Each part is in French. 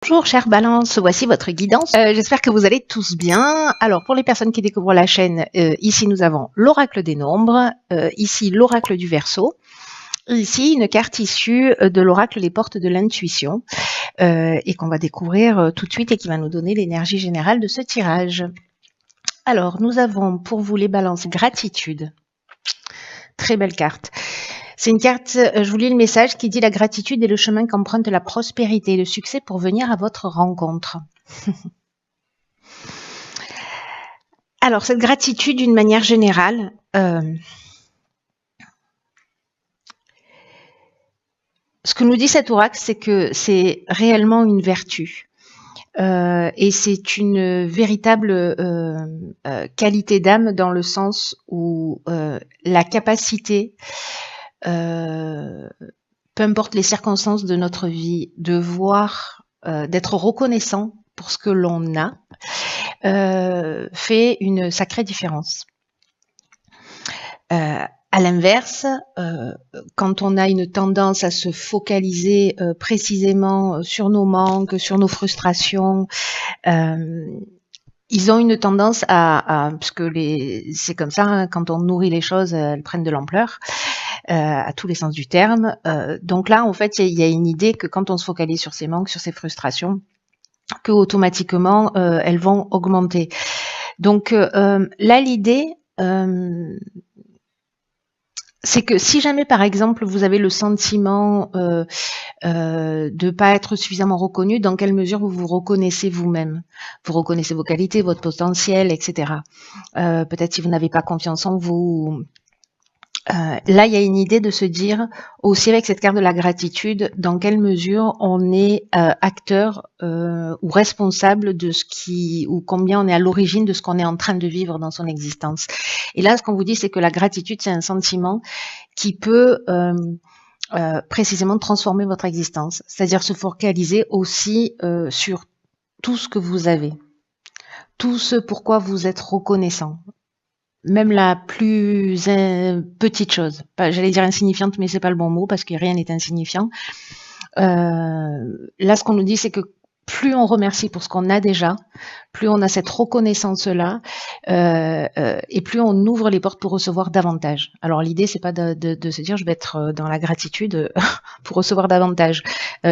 Bonjour chère Balance, voici votre guidance. J'espère que vous allez tous bien. Alors pour les personnes qui découvrent la chaîne, ici nous avons l'oracle des nombres, ici l'oracle du Verseau, ici une carte issue de l'oracle des portes de l'intuition et qu'on va découvrir tout de suite et qui va nous donner l'énergie générale de ce tirage. Alors nous avons pour vous les balances gratitude. Très belle carte. C'est une carte, je vous lis le message qui dit « La gratitude est le chemin qu'emprunte la prospérité et le succès pour venir à votre rencontre. » Alors, cette gratitude, d'une manière générale, ce que nous dit cet oracle, c'est que c'est réellement une vertu. Et c'est une véritable qualité d'âme dans le sens où la capacité peu importe les circonstances de notre vie, de voir, d'être reconnaissant pour ce que l'on a, fait une sacrée différence. À l'inverse, quand on a une tendance à se focaliser précisément sur nos manques, sur nos frustrations, ils ont une tendance parce que c'est comme ça, hein, quand on nourrit les choses, elles prennent de l'ampleur. À tous les sens du terme. Donc là, en fait, il y a une idée que quand on se focalise sur ses manques, sur ses frustrations, que automatiquement, elles vont augmenter. Donc là, l'idée, c'est que si jamais, par exemple, vous avez le sentiment de pas être suffisamment reconnu, dans quelle mesure vous vous reconnaissez vous-même? Vous reconnaissez vos qualités, votre potentiel, etc. Peut-être si vous n'avez pas confiance en vous. Là, il y a une idée de se dire, aussi avec cette carte de la gratitude, dans quelle mesure on est acteur ou responsable de ce ou combien on est à l'origine de ce qu'on est en train de vivre dans son existence. Et là, ce qu'on vous dit, c'est que la gratitude, c'est un sentiment qui peut précisément transformer votre existence, c'est-à-dire se focaliser aussi sur tout ce que vous avez, tout ce pourquoi vous êtes reconnaissant. Même la plus petite chose, j'allais dire insignifiante, mais c'est pas le bon mot parce que rien n'est insignifiant. Là, ce qu'on nous dit, c'est que plus on remercie pour ce qu'on a déjà, plus on a cette reconnaissance-là, et plus on ouvre les portes pour recevoir davantage. Alors l'idée, c'est pas de se dire je vais être dans la gratitude pour recevoir davantage.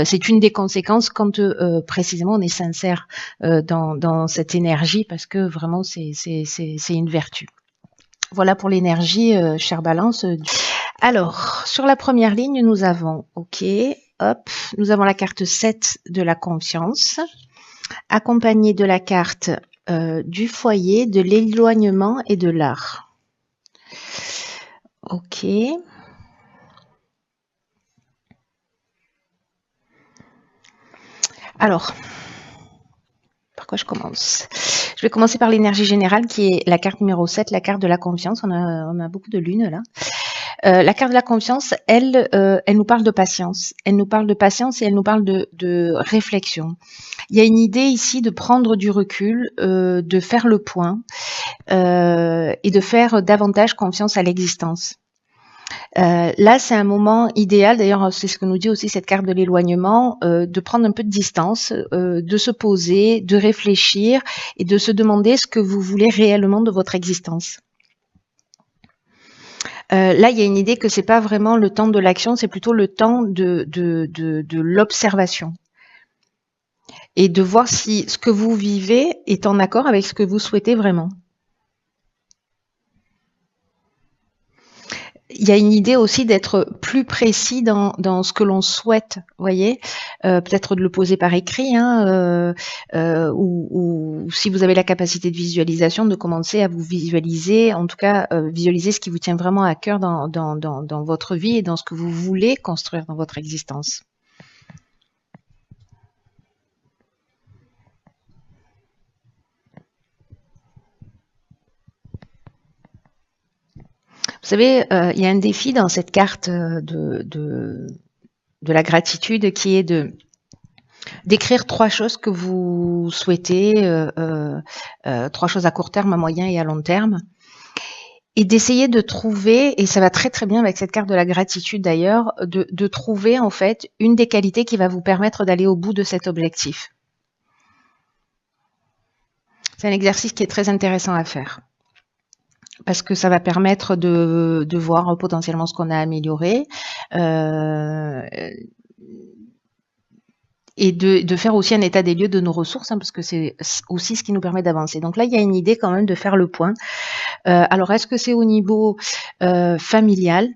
C'est une des conséquences quand précisément on est sincère dans cette énergie, parce que vraiment c'est une vertu. Voilà pour l'énergie, chère Balance. Alors, sur la première ligne, nous avons, nous avons la carte 7 de la confiance, accompagnée de la carte du foyer, de l'éloignement et de l'art. Ok. Alors, par quoi je commence ? Je vais commencer par l'énergie générale qui est la carte numéro 7, la carte de la confiance. On a beaucoup de lunes là. La carte de la confiance, elle nous parle de patience. Elle nous parle de patience et elle nous parle de réflexion. Il y a une idée ici de prendre du recul, de faire le point et de faire davantage confiance à l'existence. Là, c'est un moment idéal, d'ailleurs c'est ce que nous dit aussi cette carte de l'éloignement, de prendre un peu de distance, de se poser, de réfléchir et de se demander ce que vous voulez réellement de votre existence. Là, il y a une idée que c'est pas vraiment le temps de l'action, c'est plutôt le temps de l'observation et de voir si ce que vous vivez est en accord avec ce que vous souhaitez vraiment. Il y a une idée aussi d'être plus précis dans ce que l'on souhaite, voyez, peut-être de le poser par écrit, hein, ou si vous avez la capacité de visualisation, de commencer à vous visualiser, en tout cas visualiser ce qui vous tient vraiment à cœur dans votre vie et dans ce que vous voulez construire dans votre existence. Vous savez, il y a un défi dans cette carte de la gratitude qui est d'écrire 3 choses que vous souhaitez, 3 choses à court terme, à moyen et à long terme, et d'essayer de trouver, et ça va très très bien avec cette carte de la gratitude d'ailleurs, de trouver en fait une des qualités qui va vous permettre d'aller au bout de cet objectif. C'est un exercice qui est très intéressant à faire parce que ça va permettre de voir potentiellement ce qu'on a amélioré et de faire aussi un état des lieux de nos ressources, hein, parce que c'est aussi ce qui nous permet d'avancer. Donc là, il y a une idée quand même de faire le point. Alors, est-ce que c'est au niveau familial?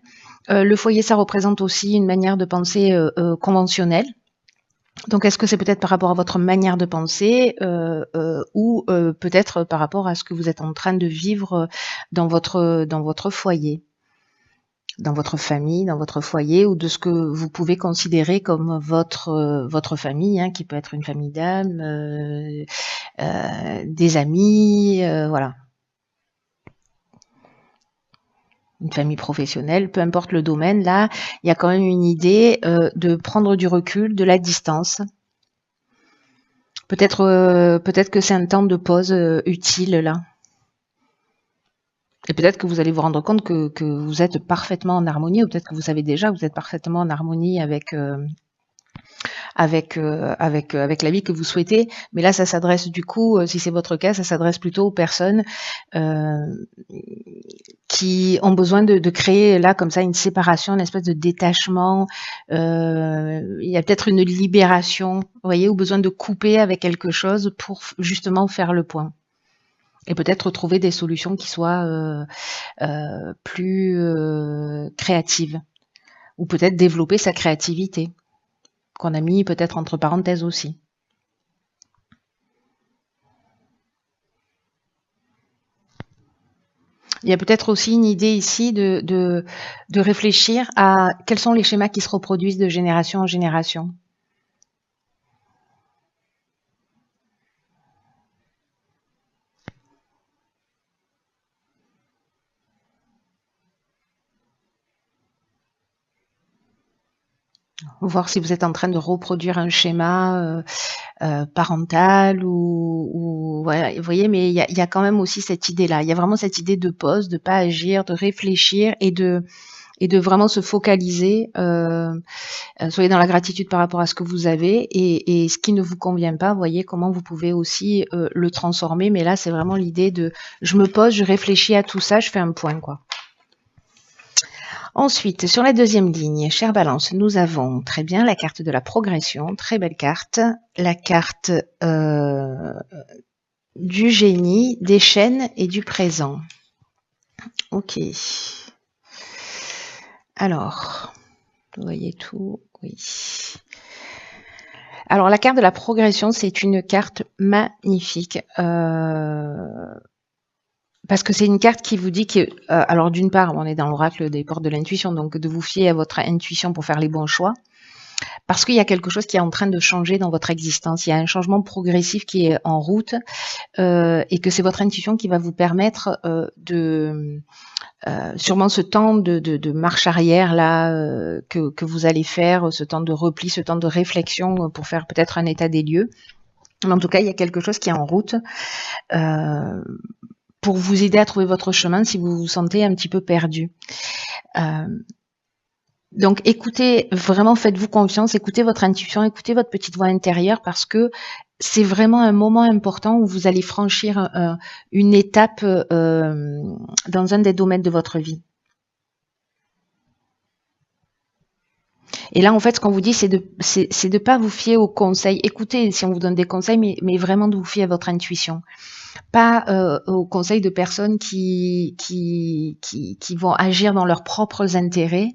Le foyer, ça représente aussi une manière de penser conventionnelle. Donc, est-ce que c'est peut-être par rapport à votre manière de penser ou peut-être par rapport à ce que vous êtes en train de vivre dans votre foyer, dans votre famille, dans votre foyer, ou de ce que vous pouvez considérer comme votre famille, hein, qui peut être une famille d'âme, des amis, voilà, une famille professionnelle, peu importe le domaine. Là, il y a quand même une idée de prendre du recul, de la distance. Peut-être que c'est un temps de pause utile là. Et peut-être que vous allez vous rendre compte que vous êtes parfaitement en harmonie, ou peut-être que vous savez déjà que vous êtes parfaitement en harmonie avec la vie que vous souhaitez. Mais là, ça s'adresse du coup, si c'est votre cas, ça s'adresse plutôt aux personnes euh, qui ont besoin de créer là comme ça une séparation, une espèce de détachement. Il y a peut-être une libération, vous voyez, ou besoin de couper avec quelque chose pour justement faire le point. Et peut-être trouver des solutions qui soient plus créatives. Ou peut-être développer sa créativité, qu'on a mis peut-être entre parenthèses aussi. Il y a peut-être aussi une idée ici de réfléchir à quels sont les schémas qui se reproduisent de génération en génération. Voir si vous êtes en train de reproduire un schéma parental ou voilà, vous voyez, mais il y a quand même aussi cette idée-là. Il y a vraiment cette idée de pause, de pas agir, de réfléchir et de vraiment se focaliser. Soyez dans la gratitude par rapport à ce que vous avez et ce qui ne vous convient pas, voyez comment vous pouvez aussi le transformer. Mais là, c'est vraiment l'idée de je me pose, je réfléchis à tout ça, je fais un point, quoi. Ensuite, sur la deuxième ligne, chère Balance, nous avons très bien la carte de la progression, très belle carte, la carte du génie, des chaînes et du présent. Ok. Alors, vous voyez tout, oui. Alors, la carte de la progression, c'est une carte magnifique. Parce que c'est une carte qui vous dit que, alors d'une part, on est dans l'oracle des portes de l'intuition, donc de vous fier à votre intuition pour faire les bons choix. Parce qu'il y a quelque chose qui est en train de changer dans votre existence. Il y a un changement progressif qui est en route et que c'est votre intuition qui va vous permettre sûrement ce temps de marche arrière là que vous allez faire, ce temps de repli, ce temps de réflexion pour faire peut-être un état des lieux. Mais en tout cas, il y a quelque chose qui est en route pour vous aider à trouver votre chemin si vous vous sentez un petit peu perdu. Donc écoutez, vraiment faites-vous confiance, écoutez votre intuition, écoutez votre petite voix intérieure parce que c'est vraiment un moment important où vous allez franchir une étape dans un des domaines de votre vie. Et là, en fait, ce qu'on vous dit, c'est de pas vous fier aux conseils. Écoutez si on vous donne des conseils, mais vraiment de vous fier à votre intuition. Pas aux conseils de personnes qui vont agir dans leurs propres intérêts,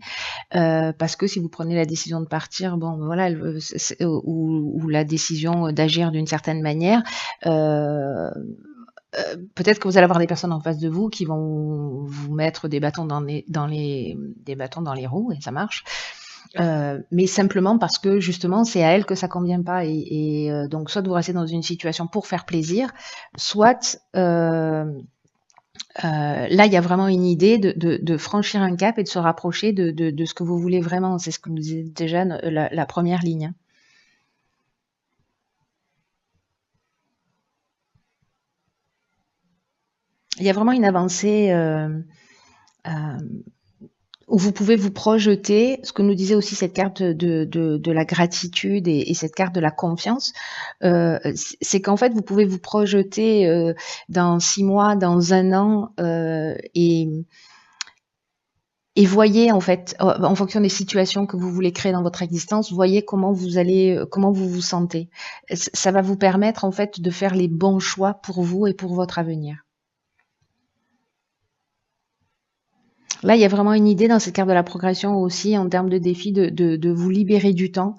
parce que si vous prenez la décision de partir, bon, voilà, ou la décision d'agir d'une certaine manière, peut-être que vous allez avoir des personnes en face de vous qui vont vous mettre des bâtons des bâtons dans les roues, et ça marche. Mais simplement parce que justement c'est à elle que ça convient pas et donc soit vous restez dans une situation pour faire plaisir, soit là il y a vraiment une idée de franchir un cap et de se rapprocher de ce que vous voulez vraiment. C'est ce que nous disait déjà la première ligne. Il y a vraiment une avancée où vous pouvez vous projeter, ce que nous disait aussi cette carte de la gratitude et cette carte de la confiance, c'est qu'en fait, vous pouvez vous projeter dans 6 mois, dans 1 an, et voyez en fait, en fonction des situations que vous voulez créer dans votre existence, voyez comment vous allez, comment vous vous sentez. Ça va vous permettre en fait de faire les bons choix pour vous et pour votre avenir. Là, il y a vraiment une idée dans cette carte de la progression aussi en termes de défi de vous libérer du temps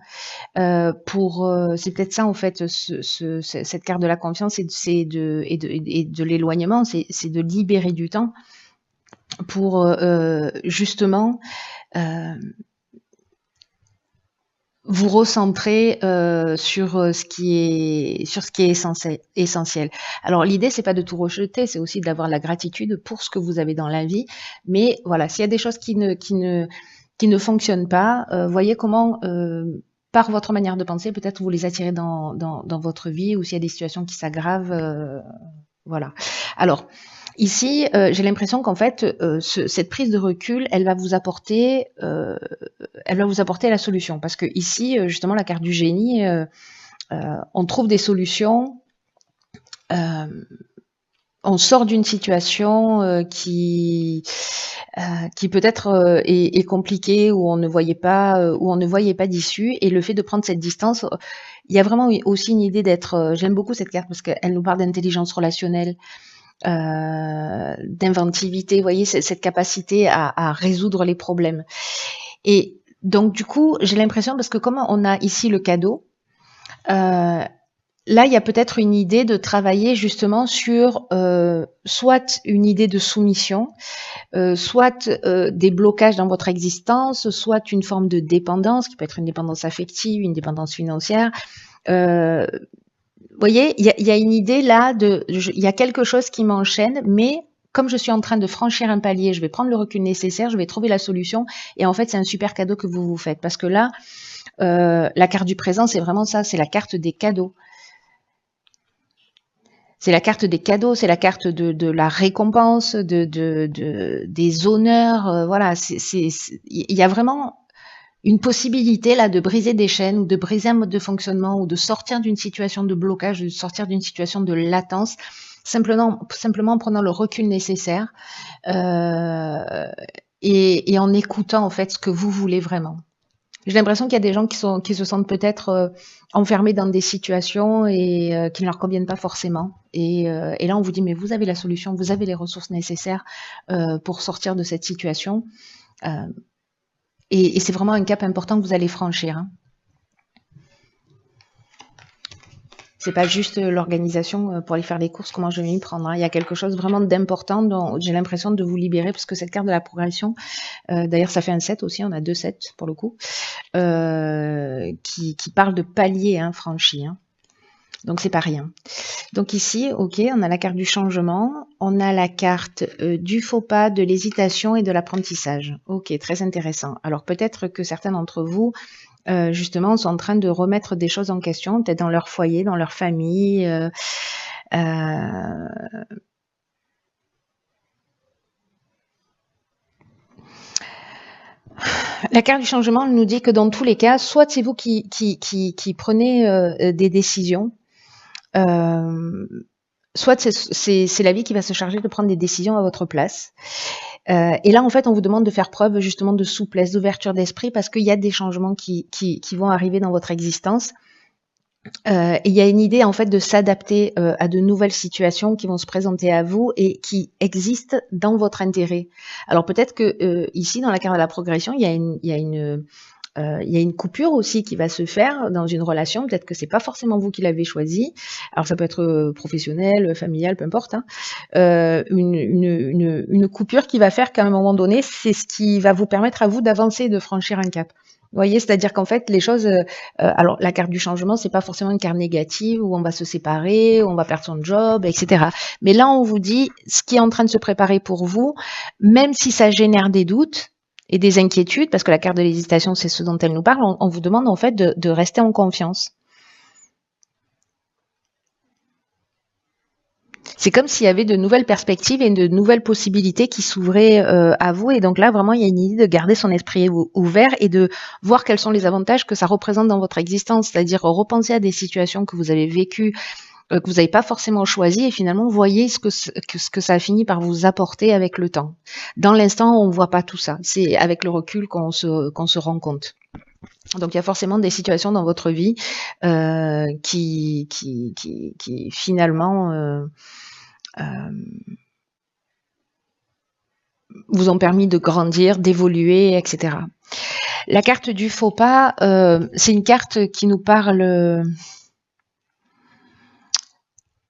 c'est peut-être ça en fait cette carte de la confiance et de l'éloignement, c'est de libérer du temps pour justement euh, vous recentrer sur ce qui est essentiel. Alors l'idée c'est pas de tout rejeter, c'est aussi d'avoir la gratitude pour ce que vous avez dans la vie. Mais voilà, s'il y a des choses qui ne fonctionnent pas, voyez comment par votre manière de penser, peut-être vous les attirez dans votre vie, ou s'il y a des situations qui s'aggravent, voilà. Alors, ici, j'ai l'impression qu'en fait, cette prise de recul, elle va vous apporter la solution. Parce que ici, justement, la carte du génie, on trouve des solutions. On sort d'une situation qui peut-être est compliquée, où on ne voyait pas d'issue, et le fait de prendre cette distance, il y a vraiment aussi une idée d'être. J'aime beaucoup cette carte parce qu'elle nous parle d'intelligence relationnelle, d'inventivité, vous voyez, cette capacité à résoudre les problèmes. Et donc du coup, j'ai l'impression, parce que comme on a ici le cadeau, là, il y a peut-être une idée de travailler justement sur soit une idée de soumission, soit des blocages dans votre existence, soit une forme de dépendance, qui peut être une dépendance affective, une dépendance financière. Vous voyez, il y a une idée là il y a quelque chose qui m'enchaîne, mais comme je suis en train de franchir un palier, je vais prendre le recul nécessaire, je vais trouver la solution, et en fait, c'est un super cadeau que vous vous faites, parce que là, la carte du présent, c'est vraiment ça, c'est la carte des cadeaux. C'est la carte des cadeaux, c'est la carte de la récompense, des honneurs. Voilà, il y a vraiment une possibilité là de briser des chaînes, ou de briser un mode de fonctionnement, ou de sortir d'une situation de blocage, de sortir d'une situation de latence, simplement en prenant le recul nécessaire et en écoutant en fait ce que vous voulez vraiment. J'ai l'impression qu'il y a des gens qui se sentent peut-être enfermés dans des situations et qui ne leur conviennent pas forcément. Et là, on vous dit, mais vous avez la solution, vous avez les ressources nécessaires pour sortir de cette situation. Et c'est vraiment un cap important que vous allez franchir. Hein. C'est pas juste l'organisation pour aller faire des courses, comment je vais m'y prendre. Hein. Il y a quelque chose vraiment d'important dont j'ai l'impression de vous libérer, parce que cette carte de la progression, d'ailleurs ça fait un 7 aussi, on a 2 sets pour le coup, qui parle de paliers franchis. Hein. Donc c'est pas rien. Donc ici, ok, on a la carte du changement, on a la carte du faux pas, de l'hésitation et de l'apprentissage. Ok, très intéressant. Alors peut-être que certains d'entre vous justement, sont en train de remettre des choses en question, peut-être dans leur foyer, dans leur famille. La carte du changement nous dit que dans tous les cas, soit c'est vous qui prenez des décisions, soit c'est la vie qui va se charger de prendre des décisions à votre place. Et là, en fait, on vous demande de faire preuve justement de souplesse, d'ouverture d'esprit, parce qu'il y a des changements qui vont arriver dans votre existence. Et il y a une idée en fait de s'adapter à de nouvelles situations qui vont se présenter à vous et qui existent dans votre intérêt. Alors peut-être que ici, dans la carte de la progression, il y a une coupure aussi qui va se faire dans une relation. Peut-être que c'est pas forcément vous qui l'avez choisi. Alors ça peut être professionnel, familial, peu importe. Hein. Une coupure qui va faire qu'à un moment donné, c'est ce qui va vous permettre à vous d'avancer et de franchir un cap. Vous voyez, c'est-à-dire qu'en fait, les choses. Alors la carte du changement, c'est pas forcément une carte négative où on va se séparer, où on va perdre son job, etc. Mais là, on vous dit ce qui est en train de se préparer pour vous, même si ça génère des doutes et des inquiétudes, parce que la carte de l'hésitation, c'est ce dont elle nous parle, on vous demande en fait de rester en confiance. c'est comme s'il y avait de nouvelles perspectives et de nouvelles possibilités qui s'ouvraient à vous. Et donc là, vraiment, il y a une idée de garder son esprit ouvert et de voir quels sont les avantages que ça représente dans votre existence. C'est-à-dire repenser à des situations que vous avez vécues, que vous n'avez pas forcément choisi, et finalement voyez ce que ça a fini par vous apporter avec le temps. Dans l'instant, on ne voit pas tout ça. C'est avec le recul qu'on se rend compte. Donc il y a forcément des situations dans votre vie qui finalement vous ont permis de grandir, d'évoluer, etc. La carte du faux pas, c'est une carte qui nous parle.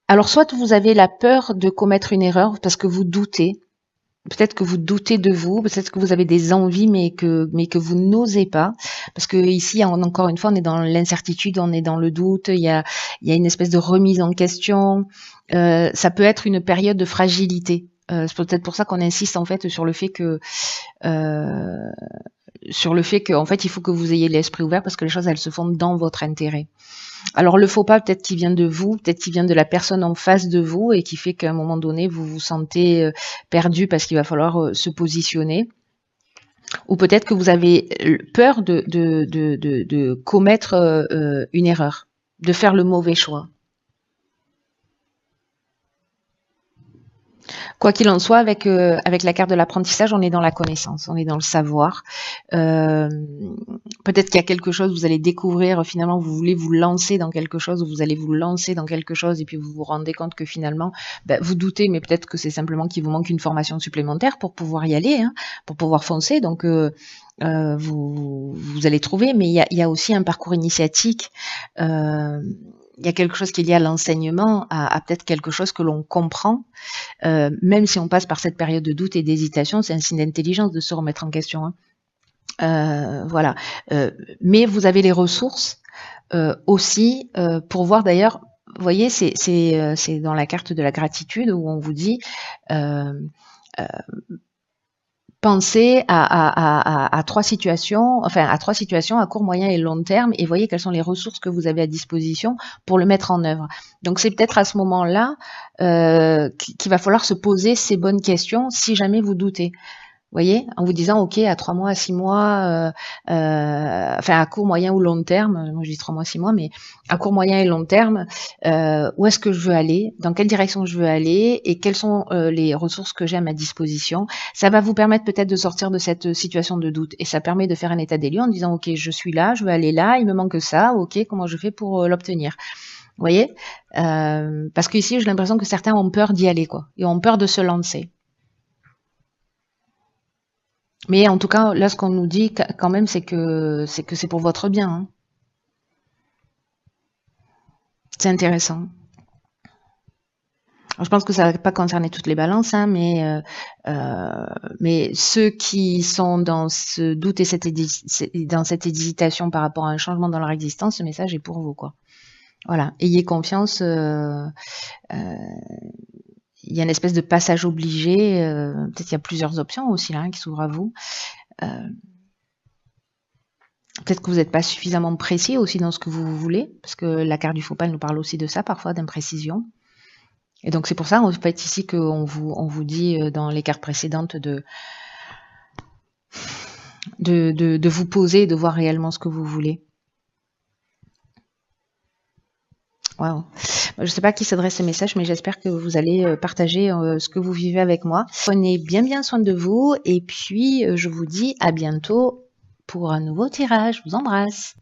Alors, soit vous avez la peur de commettre une erreur parce que vous doutez. Peut-être que vous doutez de vous, peut-être que vous avez des envies, mais que vous n'osez pas. Parce que ici, encore une fois, on est dans l'incertitude, on est dans le doute, il y a une espèce de remise en question. Ça peut être une période de fragilité. C'est peut-être pour ça qu'on insiste en fait sur le fait que en fait, il faut que vous ayez l'esprit ouvert parce que les choses, elles se font dans votre intérêt. Alors le faux pas, peut-être qu'il vient de vous, peut-être qu'il vient de la personne en face de vous et qui fait qu'à un moment donné, vous vous sentez perdu parce qu'il va falloir se positionner. Ou peut-être que vous avez peur de commettre une erreur, de faire le mauvais choix. Quoi qu'il en soit, avec la carte de l'apprentissage, on est dans la connaissance, on est dans le savoir. Peut-être qu'il y a quelque chose, vous allez découvrir, finalement, vous voulez vous lancer dans quelque chose, ou vous allez vous lancer dans quelque chose, et puis vous vous rendez compte que finalement, vous doutez, mais peut-être que c'est simplement qu'il vous manque une formation supplémentaire pour pouvoir y aller, hein, pour pouvoir foncer. Donc, vous allez trouver, mais il y a aussi un parcours initiatique. Il y a quelque chose qui est lié à l'enseignement, à peut-être quelque chose que l'on comprend, même si on passe par cette période de doute et d'hésitation, c'est un signe d'intelligence de se remettre en question. Hein. Voilà. Mais vous avez les ressources aussi pour voir d'ailleurs, vous voyez, c'est dans la carte de la gratitude où on vous dit pensez à trois situations, à court, moyen et long terme, et voyez quelles sont les ressources que vous avez à disposition pour le mettre en œuvre. Donc c'est peut-être à ce moment-là qu'il va falloir se poser ces bonnes questions si jamais vous doutez. Vous voyez, en vous disant, OK, à 3 mois, à 6 mois, à court, moyen ou long terme, moi je dis 3 mois, 6 mois, mais à court, moyen et long terme, où est-ce que je veux aller, dans quelle direction je veux aller et quelles sont les ressources que j'ai à ma disposition. Ça va vous permettre peut-être de sortir de cette situation de doute et ça permet de faire un état des lieux en disant, OK, je suis là, je veux aller là, il me manque ça, OK, comment je fais pour l'obtenir. Vous voyez, parce qu'ici, j'ai l'impression que certains ont peur d'y aller, quoi, et ont peur de se lancer. Mais en tout cas, là, ce qu'on nous dit quand même, c'est que c'est pour votre bien. Hein. C'est intéressant. Alors, je pense que ça ne va pas concerner toutes les balances, hein, mais ceux qui sont dans ce doute et dans cette hésitation par rapport à un changement dans leur existence, ce message est pour vous, quoi. Voilà, ayez confiance. Il y a une espèce de passage obligé. Peut-être qu'il y a plusieurs options aussi là qui s'ouvrent à vous. Peut-être que vous n'êtes pas suffisamment précis aussi dans ce que vous voulez, parce que la carte du faux pas elle nous parle aussi de ça parfois, d'imprécision. Et donc c'est pour ça en fait ici qu'on vous dit dans les cartes précédentes de vous poser et de voir réellement ce que vous voulez. Waouh. Je ne sais pas à qui s'adresse ce message, mais j'espère que vous allez partager ce que vous vivez avec moi. Prenez bien soin de vous et puis je vous dis à bientôt pour un nouveau tirage. Je vous embrasse.